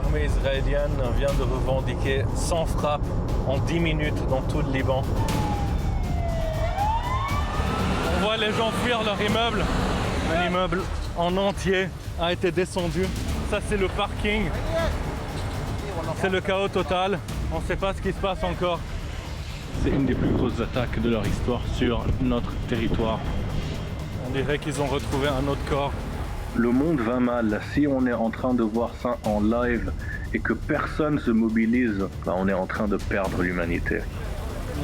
l'armée israélienne vient de revendiquer 100 frappes en 10 minutes dans tout le Liban. On voit les gens fuir leur immeuble. Un immeuble en entier a été descendu. Ça, c'est le parking. C'est le chaos total. On ne sait pas ce qui se passe encore. C'est une des plus grosses attaques de leur histoire sur notre territoire. On dirait qu'ils ont retrouvé un autre corps. Le monde va mal. Si on est en train de voir ça en live et que personne se mobilise, on est en train de perdre l'humanité.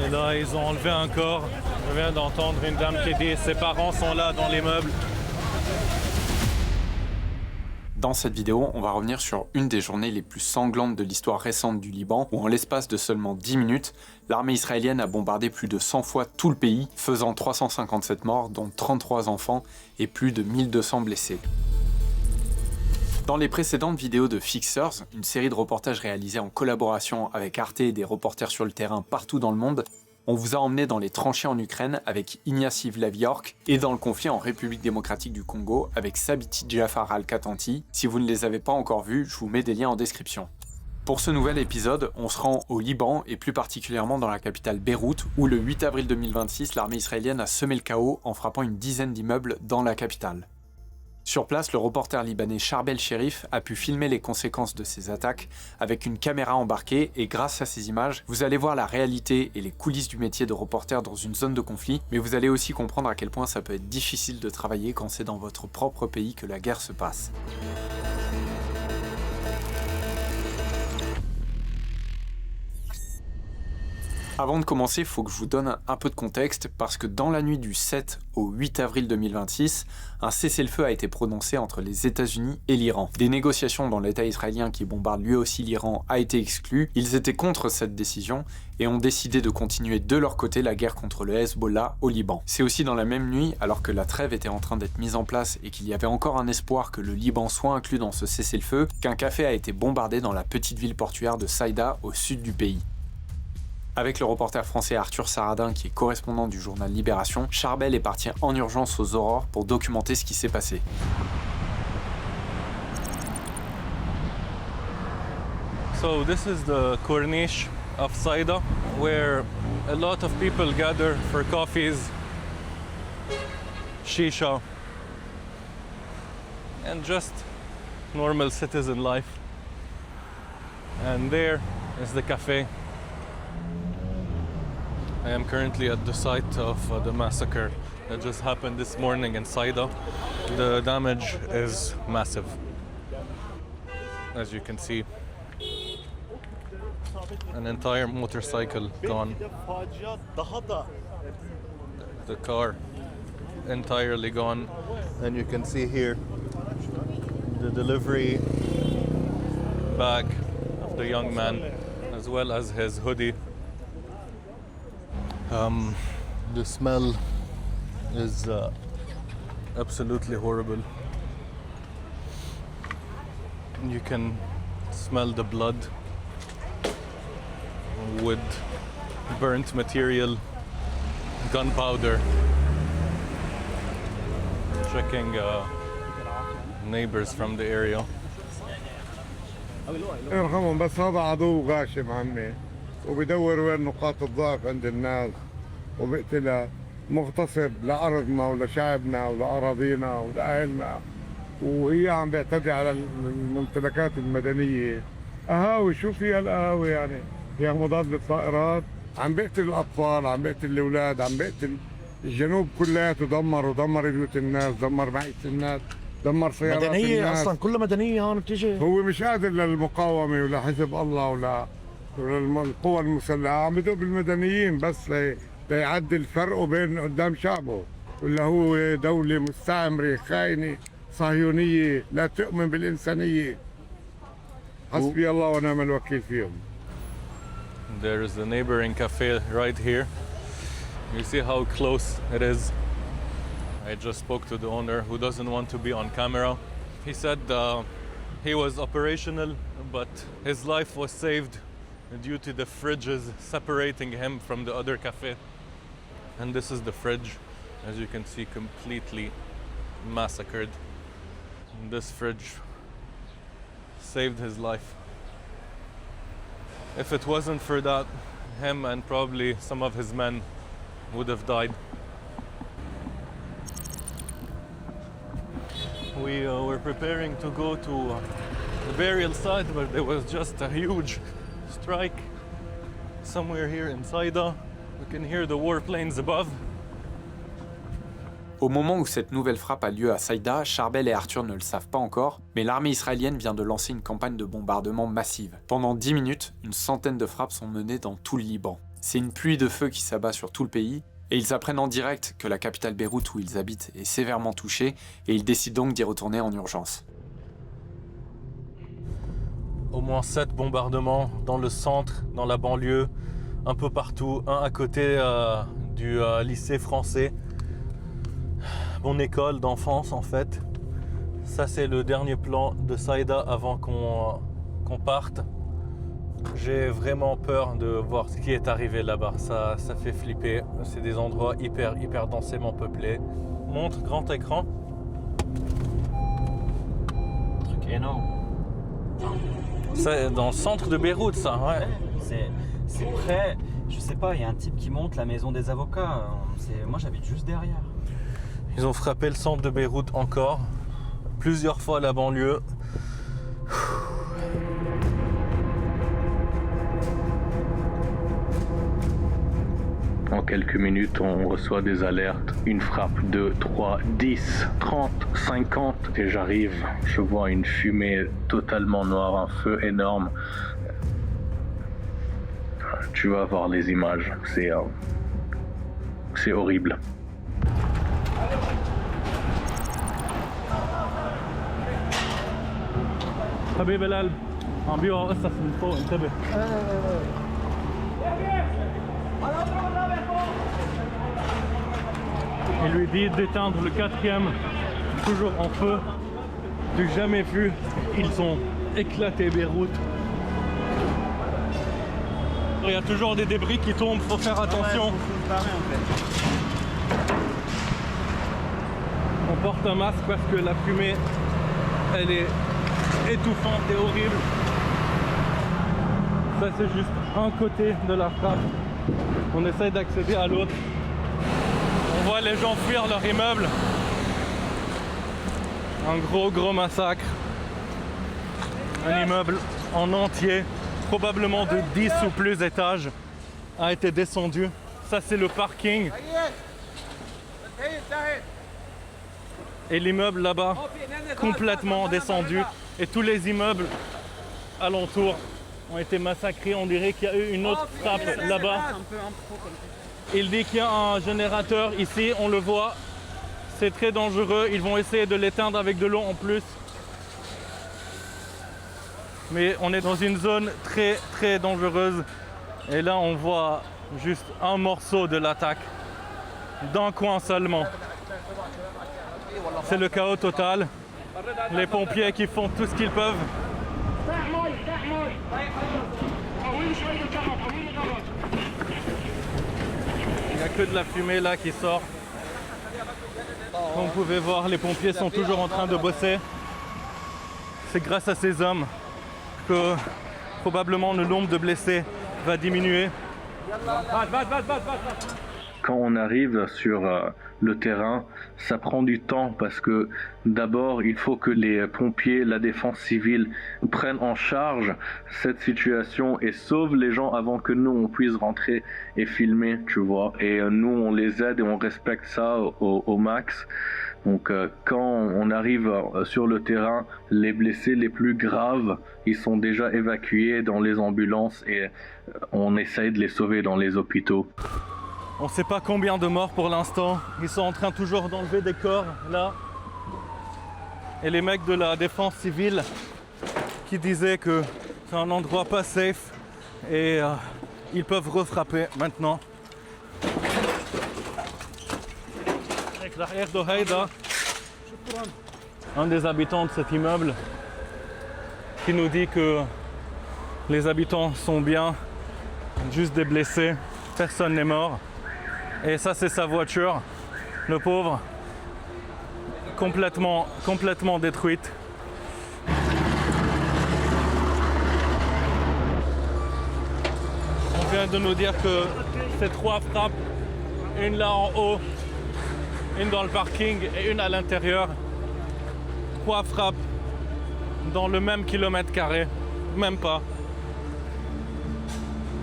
Et là, ils ont enlevé un corps. Je viens d'entendre une dame qui dit « Ses parents sont là dans l'immeuble ». Dans cette vidéo, on va revenir sur une des journées les plus sanglantes de l'histoire récente du Liban, où en l'espace de seulement 10 minutes, l'armée israélienne a bombardé plus de 100 fois tout le pays, faisant 357 morts, dont 33 enfants et plus de 1200 blessés. Dans les précédentes vidéos de Fixers, une série de reportages réalisés en collaboration avec Arte et des reporters sur le terrain partout dans le monde, on vous a emmené dans les tranchées en Ukraine avec Ignacy Vlaviork et dans le conflit en République démocratique du Congo avec Sabiti Jafar Al-Katanti. Si vous ne les avez pas encore vus, je vous mets des liens en description. Pour ce nouvel épisode, on se rend au Liban et plus particulièrement dans la capitale Beyrouth où le 8 avril 2026, l'armée israélienne a semé le chaos en frappant une dizaine d'immeubles dans la capitale. Sur place, le reporter libanais Charbel Cherif a pu filmer les conséquences de ces attaques avec une caméra embarquée et grâce à ces images, vous allez voir la réalité et les coulisses du métier de reporter dans une zone de conflit, mais vous allez aussi comprendre à quel point ça peut être difficile de travailler quand c'est dans votre propre pays que la guerre se passe. Avant de commencer, il faut que je vous donne un peu de contexte parce que dans la nuit du 7 au 8 avril 2026, un cessez-le-feu a été prononcé entre les États-Unis et l'Iran. Des négociations dans l'État israélien qui bombarde lui aussi l'Iran a été exclu. Ils étaient contre cette décision et ont décidé de continuer de leur côté la guerre contre le Hezbollah au Liban. C'est aussi dans la même nuit, alors que la trêve était en train d'être mise en place et qu'il y avait encore un espoir que le Liban soit inclus dans ce cessez-le-feu, qu'un café a été bombardé dans la petite ville portuaire de Saïda au sud du pays. Avec le reporter français Arthur Saradin, qui est correspondant du journal Libération, Charbel est parti en urgence aux aurores pour documenter ce qui s'est passé. So this is the corniche of Saida, where a lot of people gather for coffees, shisha, and just normal citizen life. And there is the cafe. I am currently at the site of the massacre that just happened this morning in Saida. The damage is massive, as you can see. An entire motorcycle gone. The car entirely gone. And you can see here the delivery bag of the young man, as well as his hoodie. The smell is absolutely horrible. You can smell the blood, wood, burnt material, gunpowder. Checking neighbors from the area. ارحمهم بس هذا عدو غاشم عمي وبدور وين نقاط الضعف عند الناس وبقتلها مغتصب لأرضنا ولشعبنا ولأراضينا ولأهلنا وهي عم بيعتدي على الممتلكات المدنية. قهاوي شو فيها القهاوي يعني؟ فيها مضاد للطائرات، عم بيقتل الأطفال، عم بيقتل الأولاد، عم بيقتل الجنوب كلياته، دمر بيوت الناس، دمر معيشة الناس، دمر سيارات مدنية الناس. أصلا كلها مدنية هون بتيجي. هو مش قادر للمقاومة ولا حزب الله ولا القوى المسلحة، عم بدق بالمدنيين بس ليعدل فرقه بين قدام شعبه، ولا هو دولة مستعمرة خاينة صهيونية لا تؤمن بالإنسانية. حسبي الله ونعم الوكيل فيهم. There is the neighboring cafe right here. You see how close it is. I just spoke to the owner who doesn't want to be on camera. He said he was operational, but his life was saved due to the fridges separating him from the other cafe. And this is the fridge, as you can see, completely massacred. And this fridge saved his life. If it wasn't for that, him and probably some of his men would have died. We were preparing to go to the burial site, but there was just a huge strike somewhere here in Saïda. We can hear the warplanes above. Au moment où cette nouvelle frappe a lieu à Saïda, Charbel et Arthur ne le savent pas encore, mais l'armée israélienne vient de lancer une campagne de bombardement massive. Pendant 10 minutes, une centaine de frappes sont menées dans tout le Liban. C'est une pluie de feu qui s'abat sur tout le pays, et ils apprennent en direct que la capitale Beyrouth où ils habitent est sévèrement touchée, et ils décident donc d'y retourner en urgence. Au moins 7 bombardements dans le centre, dans la banlieue, un peu partout, un à côté du lycée français. Mon école d'enfance en fait. Ça c'est le dernier plan de Saïda avant qu'on parte. J'ai vraiment peur de voir ce qui est arrivé là-bas. Ça fait flipper. C'est des endroits hyper densément peuplés. Montre grand écran. Un truc énorme. C'est dans le centre de Beyrouth ça, ouais. C'est près, je sais pas, il y a un type qui monte la maison des avocats. Moi j'habite juste derrière. Ils ont frappé le centre de Beyrouth encore, plusieurs fois la banlieue. En quelques minutes, on reçoit des alertes. Une frappe, 2, 3, 10, 30, 50. Et j'arrive, je vois une fumée totalement noire, un feu énorme. Tu vas voir les images, c'est horrible. حبيب القلب عم بيوقع قصص من فوق انتبه. Il lui dit d'éteindre le 4e, toujours en feu. Du jamais vu, ils ont éclaté Beyrouth. Il y a toujours des débris qui tombent, faut faire attention. On porte un masque parce que la fumée, elle est étouffante et horrible. Ça c'est juste un côté de la frappe. On essaie d'accéder à l'autre. On voit les gens fuir leur immeuble. Un gros massacre. Un immeuble en entier, probablement de 10 ou plus étages, a été descendu. Ça c'est le parking. Et l'immeuble là-bas, complètement descendu. Et tous les immeubles alentours ont été massacrés. On dirait qu'il y a eu une autre frappe là-bas. Il dit qu'il y a un générateur ici, on le voit. C'est très dangereux. Ils vont essayer de l'éteindre avec de l'eau en plus. Mais on est dans une zone très dangereuse. Et là, on voit juste un morceau de l'attaque. D'un coin seulement. C'est le chaos total. Les pompiers qui font tout ce qu'ils peuvent. Il n'y a que de la fumée là qui sort. Comme vous pouvez voir, les pompiers sont toujours en train de bosser. C'est grâce à ces hommes que probablement le nombre de blessés va diminuer. Quand on arrive sur le terrain, ça prend du temps parce que d'abord, il faut que les pompiers, la défense civile prennent en charge cette situation et sauvent les gens avant que nous, on puisse rentrer et filmer, tu vois. Et nous, on les aide et on respecte ça au max. Donc quand on arrive sur le terrain, les blessés les plus graves, ils sont déjà évacués dans les ambulances et on essaye de les sauver dans les hôpitaux. On ne sait pas combien de morts pour l'instant. Ils sont en train toujours d'enlever des corps là. Et les mecs de la défense civile qui disaient que c'est un endroit pas safe et ils peuvent refrapper maintenant. Un des habitants de cet immeuble qui nous dit que les habitants sont bien, juste des blessés, personne n'est mort. Et ça c'est sa voiture, le pauvre, complètement détruite. vient de nous dire que c'est 3 frappes, une là en haut, une dans le parking et une à l'intérieur. 3 frappes dans le même kilomètre carré, même pas.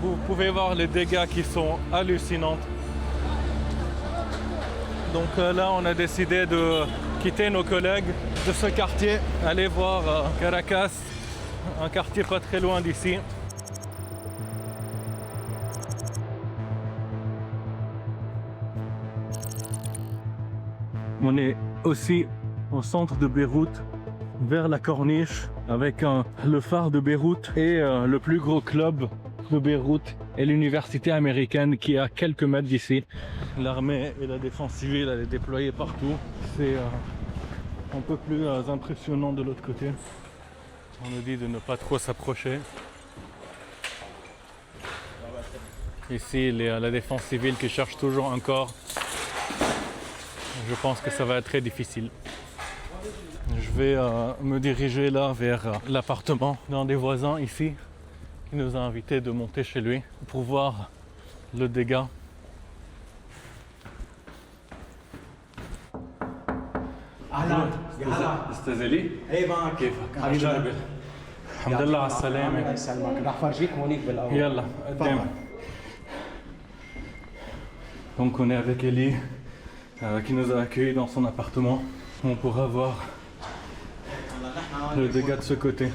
Vous pouvez voir les dégâts qui sont hallucinants. Donc là, on a décidé de quitter nos collègues de ce quartier, aller voir Caracas, un quartier pas très loin d'ici. On est aussi au centre de Beyrouth, vers la corniche, avec le phare de Beyrouth et le plus gros club de Beyrouth et l'université américaine qui est à quelques mètres d'ici. L'armée et la défense civile, elle est déployée partout. C'est un peu plus impressionnant de l'autre côté. On nous dit de ne pas trop s'approcher. Ici, la défense civile qui cherche toujours un corps. Je pense que ça va être très difficile. Je vais me diriger là vers l'appartement d'un des voisins ici qui nous a invités de monter chez lui pour voir le dégât. اهلا يا هلا استاذ علي ايه معك كيفك؟ حبيبي عجبك؟ الحمد لله على السلامة. الله يسلمك راح فرجيك هونيك بالاول يلا قدام. Donc on est avec Ellie qui nous a accueillis dans son appartement. On pourra voir le dégât de ce côté.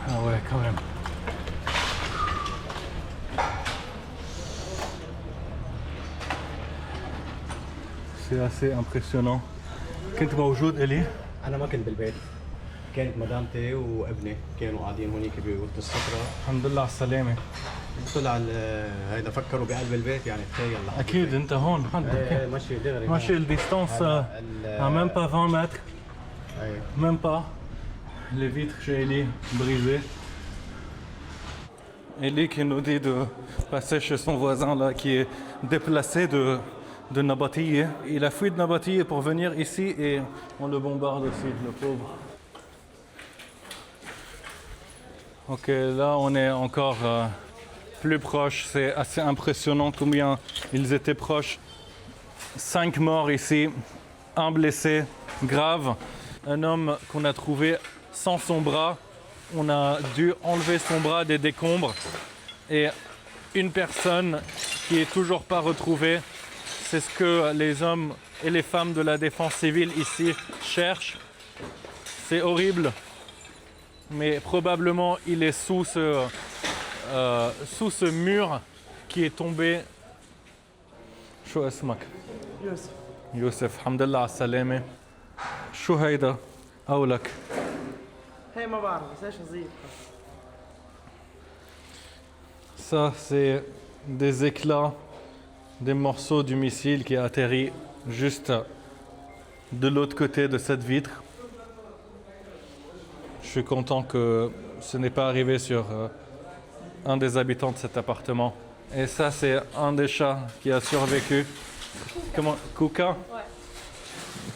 Ah ouais, quand même. C'est assez impressionnant. كنت موجود إلي؟ انا ما كنت بالبيت كانت مدامتي وابني كانوا قاعدين هونيك بوسط السفره الحمد لله على السلامة. طلع هيدا فكروا بقلب البيت يعني تخيل لحظة. أكيد أنت هون عندك. ايه ماشي دغري ماشي الديستانس à même pas 20 mètres. ايه Même pas. Les vitres chez Ellie brisées. Ellie qui nous dit de passer chez son voisin là qui est déplacé de Nabatiye. Il a fui de Nabatiye pour venir ici et on le bombarde aussi, le pauvre. Ok, là on est encore plus proche. C'est assez impressionnant combien ils étaient proches. 5 morts ici, un blessé grave. Un homme qu'on a trouvé sans son bras. On a dû enlever son bras des décombres. Et une personne qui est toujours pas retrouvée. C'est ce que les hommes et les femmes de la défense civile ici cherchent. C'est horrible. Mais probablement il est sous ce mur qui est tombé. شو اسمك؟ يوسف. يوسف الحمد لله على السلامة. شو هيدا؟ أولك. هي ما بعرف بس ايش وظيفة. Ça c'est des éclats, des morceaux du missile qui a atterri juste de l'autre côté de cette vitre. Je suis content que ce n'est pas arrivé sur un des habitants de cet appartement. Et ça, c'est un des chats qui a survécu. Comment? Kuka? Ouais.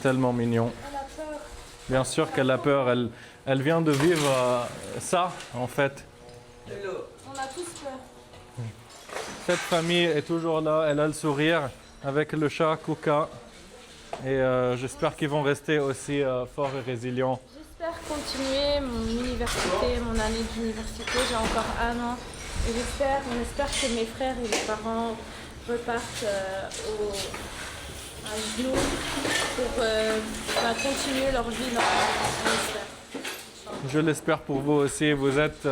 Tellement mignon. Elle a peur. Bien sûr qu'elle a peur. Elle vient de vivre ça, en fait. On a tous peur. Cette famille est toujours là. Elle a le sourire avec le chat Kuka. Et j'espère qu'ils vont rester aussi forts et résilients. J'espère continuer mon université, mon année d'université. J'ai encore 1 an. Et on espère que mes frères et les parents repartent à genoux pour continuer leur vie normalement. On espère. Je l'espère pour vous aussi. Vous êtes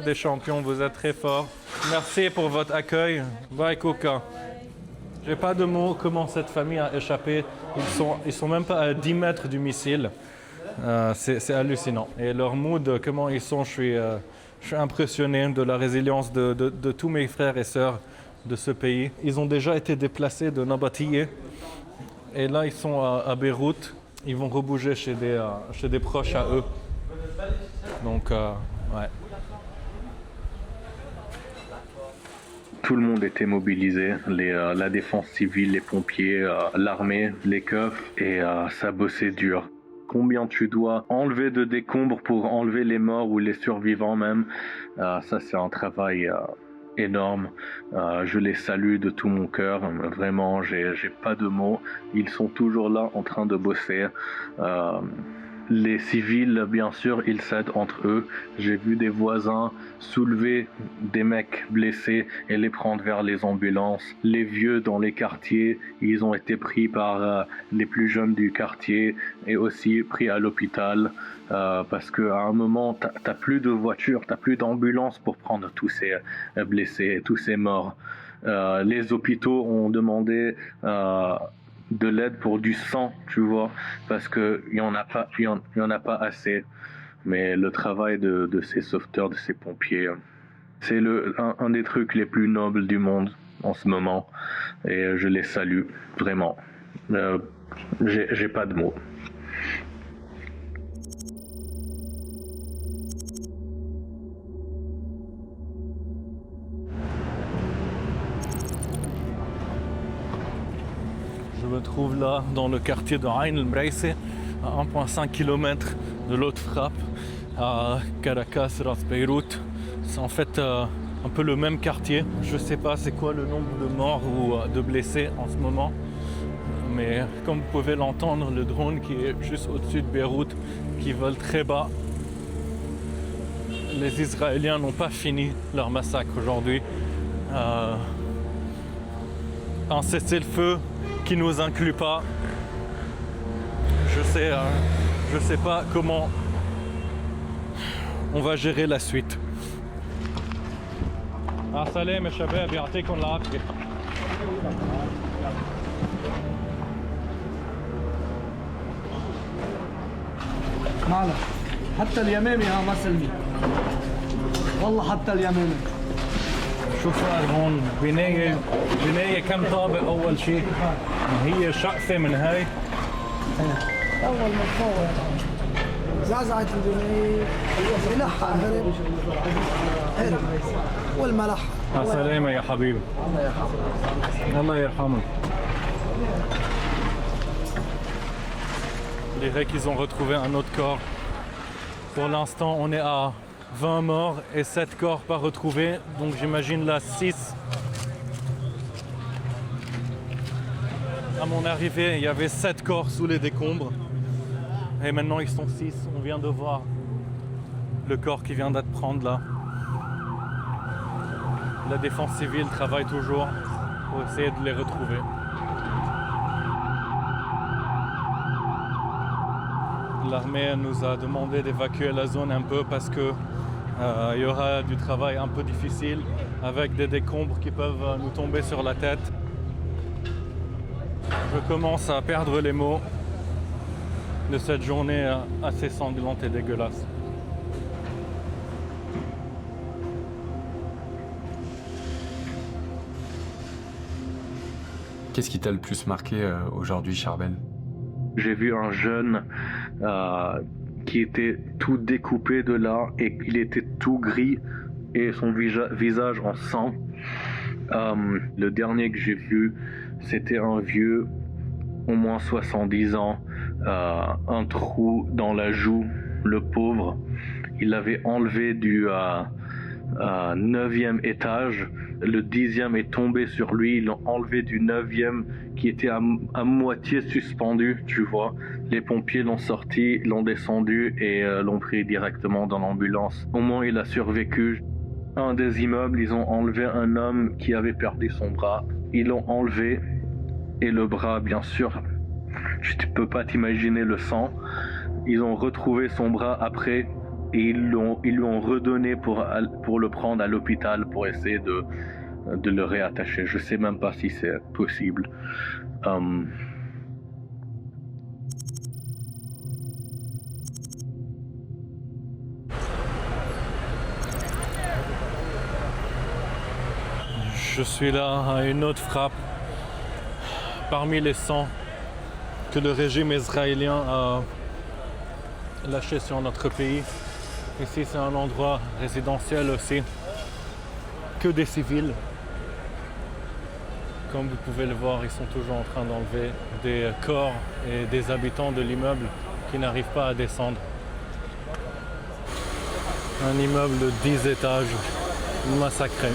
des champions, vous êtes très forts. Merci pour votre accueil. Bye Kuka. J'ai pas de mots comment cette famille a échappé. Ils sont même pas à 10 mètres du missile. C'est hallucinant. Et leur mood, comment ils sont, je suis impressionné de la résilience de tous mes frères et sœurs de ce pays. Ils ont déjà été déplacés de Nabatiye. Et là, ils sont à Beyrouth. Ils vont rebouger chez des proches à eux. Donc, ouais. Tout le monde était mobilisé, la défense civile, les pompiers, l'armée, les keufs, et ça bossait dur. combien tu dois enlever de décombres pour enlever les morts ou les survivants même. Ça, c'est un travail énorme. Je les salue de tout mon cœur. Vraiment, j'ai pas de mots. Ils sont toujours là en train de bosser. Les civils, bien sûr, ils s'aident entre eux. J'ai vu des voisins soulever des mecs blessés et les prendre vers les ambulances. Les vieux dans les quartiers, ils ont été pris par les plus jeunes du quartier et aussi pris à l'hôpital parce qu'à un moment, t'as plus de voitures, t'as plus d'ambulances pour prendre tous ces blessés, tous ces morts. Les hôpitaux ont demandé de l'aide pour du sang, tu vois, parce que il y en a pas assez. Mais le travail de ces sauveteurs, de ces pompiers, c'est un des trucs les plus nobles du monde en ce moment, et je les salue vraiment. J'ai pas de mots. Je me trouve là dans le quartier de Ain el-Mreissé, à 1,5 km de l'autre frappe, à Caracas, Ras Beyrouth. C'est en fait un peu le même quartier. Je sais pas c'est quoi le nombre de morts ou de blessés en ce moment, mais comme vous pouvez l'entendre, le drone qui est juste au-dessus de Beyrouth, qui vole très bas. Les Israéliens n'ont pas fini leur massacre aujourd'hui. Un cessez-le-feu qui nous inclut pas. Je sais pas comment on va gérer la suite. Salam شباب يعطيكم العافية. معنا حتى اليمامي ما سلمي والله حتى اليمامي. شو صار هون؟ بناية كم طابق أول شيء؟ هي شقفة من هاي؟ أول ما تفوت زعزعت البناية ملحة هرب والملح. سلامة يا حبيبي. الله يرحمك. Les Grecs, ils ont retrouvé un autre corps. Pour l'instant, on est à 20 morts et 7 corps pas retrouvés, donc j'imagine là 6. À mon arrivée, il y avait 7 corps sous les décombres et maintenant ils sont 6. On vient de voir le corps qui vient d'être pris là. La défense civile travaille toujours pour essayer de les retrouver. L'armée nous a demandé d'évacuer la zone un peu parce que il y aura du travail un peu difficile avec des décombres qui peuvent nous tomber sur la tête. Je commence à perdre les mots de cette journée assez sanglante et dégueulasse. Qu'est-ce qui t'a le plus marqué aujourd'hui, Charbel? J'ai vu un jeune qui était tout découpé de là et il était tout gris et son visage en sang. Le dernier que j'ai vu, c'était un vieux, au moins 70 ans, un trou dans la joue, le pauvre. Il l'avait enlevé du 9e étage. Le 10e est tombé sur lui, ils l'ont enlevé du 9e qui était à moitié suspendu, tu vois. Les pompiers l'ont sorti, l'ont descendu et l'ont pris directement dans l'ambulance. Au moins il a survécu. Un des immeubles, ils ont enlevé un homme qui avait perdu son bras. Ils l'ont enlevé et le bras, bien sûr, tu peux pas t'imaginer le sang. Ils ont retrouvé son bras après et ils lui ont redonné pour le prendre à l'hôpital pour essayer de le réattacher. Je sais même pas si c'est possible. Je suis là à une autre frappe parmi les 100 que le régime israélien a lâché sur notre pays. Ici, c'est un endroit résidentiel aussi, que des civils. Comme vous pouvez le voir, ils sont toujours en train d'enlever des corps et des habitants de l'immeuble qui n'arrivent pas à descendre. Un immeuble de 10 étages massacré.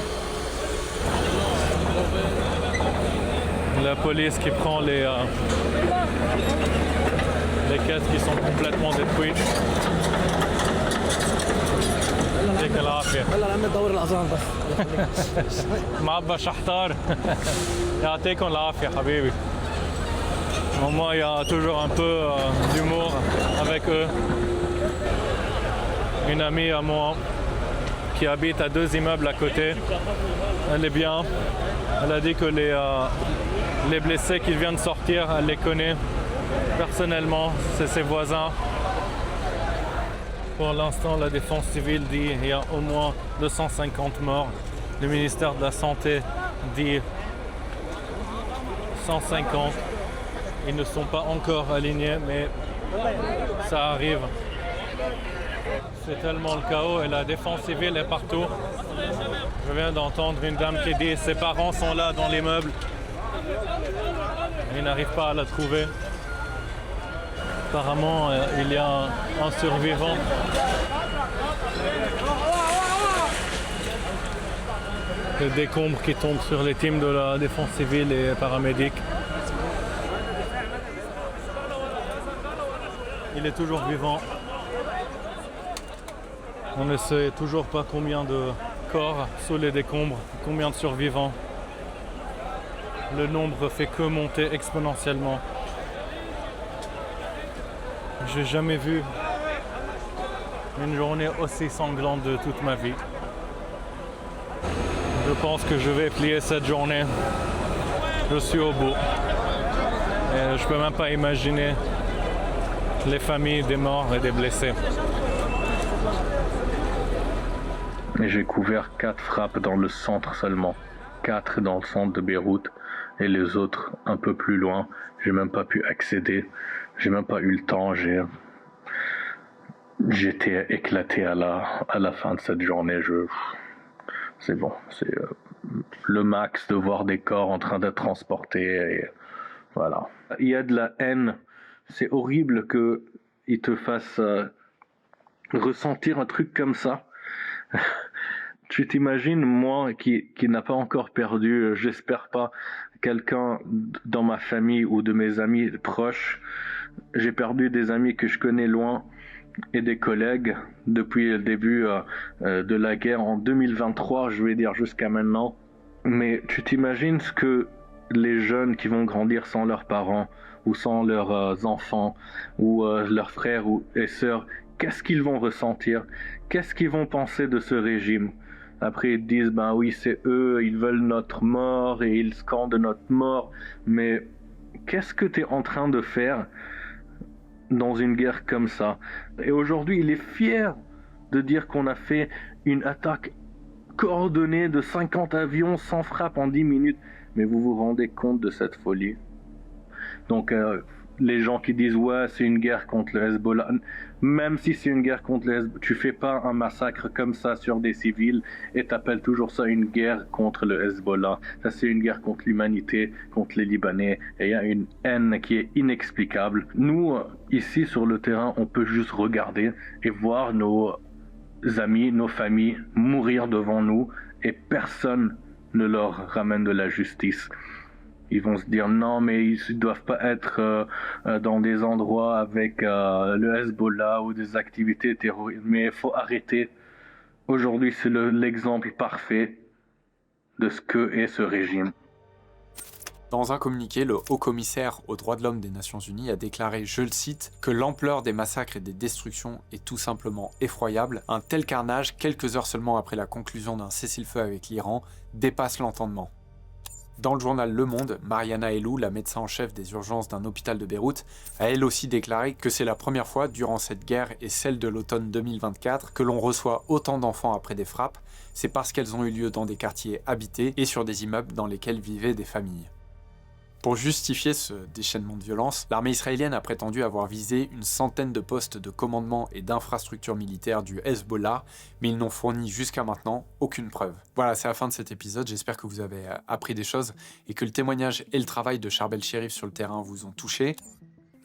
La police qui prend les caisses qui sont complètement détruites. يعطيك العافية. هلا عم ندور الاذان بس. معبى شحتار. يعطيكم العافية حبيبي. Au moins, il y a toujours un peu d'humour avec eux. Une amie à moi qui habite à 2 immeubles à côté, elle est bien. Elle a dit que les blessés qui viennent sortir, elle les connaît personnellement, c'est ses voisins. Pour l'instant, la défense civile dit qu'il y a au moins 250 morts. Le ministère de la Santé dit 150. Ils ne sont pas encore alignés, mais ça arrive. C'est tellement le chaos et la défense civile est partout. Je viens d'entendre une dame qui dit que ses parents sont là dans l'immeuble. Ils n'arrivent pas à la trouver. Apparemment, il y a un survivant. Des décombres qui tombent sur les teams de la défense civile et paramédics. Il est toujours vivant. On ne sait toujours pas combien de corps sous les décombres, combien de survivants. Le nombre fait que monter exponentiellement. J'ai jamais vu une journée aussi sanglante de toute ma vie. Je pense que je vais plier cette journée. Je suis au bout. Et je peux même pas imaginer les familles des morts et des blessés. J'ai couvert 4 frappes dans le centre seulement. 4 dans le centre de Beyrouth et les autres un peu plus loin. J'ai même pas pu accéder. J'ai même pas eu le temps. J'étais éclaté à la fin de cette journée. C'est bon. C'est le max de voir des corps en train d'être transportés. Et voilà. Il y a de la haine. C'est horrible qu'ils te fassent ressentir un truc comme ça. Tu t'imagines, moi qui n'a pas encore perdu, j'espère pas, quelqu'un dans ma famille ou de mes amis proches. J'ai perdu des amis que je connais loin et des collègues depuis le début de la guerre en 2023, je vais dire jusqu'à maintenant. Mais tu t'imagines ce que les jeunes qui vont grandir sans leurs parents ou sans leurs enfants ou leurs frères et sœurs, qu'est-ce qu'ils vont ressentir? Qu'est-ce qu'ils vont penser de ce régime? Après, ils disent, ben oui, c'est eux, ils veulent notre mort et ils scandent notre mort. Mais qu'est-ce que tu es en train de faire dans une guerre comme ça? Et aujourd'hui, il est fier de dire qu'on a fait une attaque coordonnée de 50 avions sans frappe en 10 minutes. Mais vous vous rendez compte de cette folie? Donc, les gens qui disent ouais c'est une guerre contre le Hezbollah, même si c'est une guerre contre le Hezbollah, tu fais pas un massacre comme ça sur des civils et t'appelles toujours ça une guerre contre le Hezbollah. Ça c'est une guerre contre l'humanité, contre les Libanais, et il y a une haine qui est inexplicable. Nous ici sur le terrain, on peut juste regarder et voir nos amis, nos familles mourir devant nous et personne ne leur ramène de la justice. Ils vont se dire non mais ils ne doivent pas être dans des endroits avec le Hezbollah ou des activités terroristes. Mais il faut arrêter. Aujourd'hui c'est l'exemple parfait de ce que est ce régime. Dans un communiqué, le haut-commissaire aux droits de l'homme des Nations Unies a déclaré, je le cite, que l'ampleur des massacres et des destructions est tout simplement effroyable. Un tel carnage, quelques heures seulement après la conclusion d'un cessez-le-feu avec l'Iran, dépasse l'entendement. Dans le journal Le Monde, Mariana Elou, la médecin en chef des urgences d'un hôpital de Beyrouth, a elle aussi déclaré que c'est la première fois durant cette guerre et celle de l'automne 2024 que l'on reçoit autant d'enfants après des frappes. C'est parce qu'elles ont eu lieu dans des quartiers habités et sur des immeubles dans lesquels vivaient des familles. Pour justifier ce déchaînement de violence, l'armée israélienne a prétendu avoir visé une centaine de postes de commandement et d'infrastructures militaires du Hezbollah, mais ils n'ont fourni jusqu'à maintenant aucune preuve. Voilà, c'est la fin de cet épisode, j'espère que vous avez appris des choses et que le témoignage et le travail de Charbel Cherif sur le terrain vous ont touché.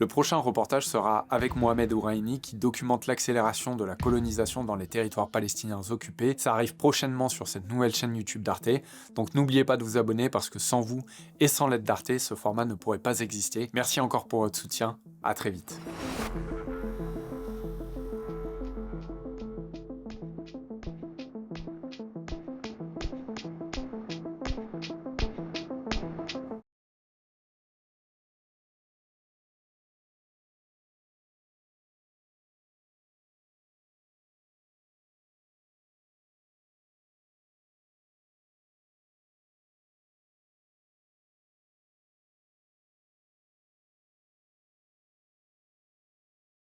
Le prochain reportage sera avec Mohamed Ouraini qui documente l'accélération de la colonisation dans les territoires palestiniens occupés. Ça arrive prochainement sur cette nouvelle chaîne YouTube d'Arte, donc n'oubliez pas de vous abonner parce que sans vous et sans l'aide d'Arte, ce format ne pourrait pas exister. Merci encore pour votre soutien, à très vite.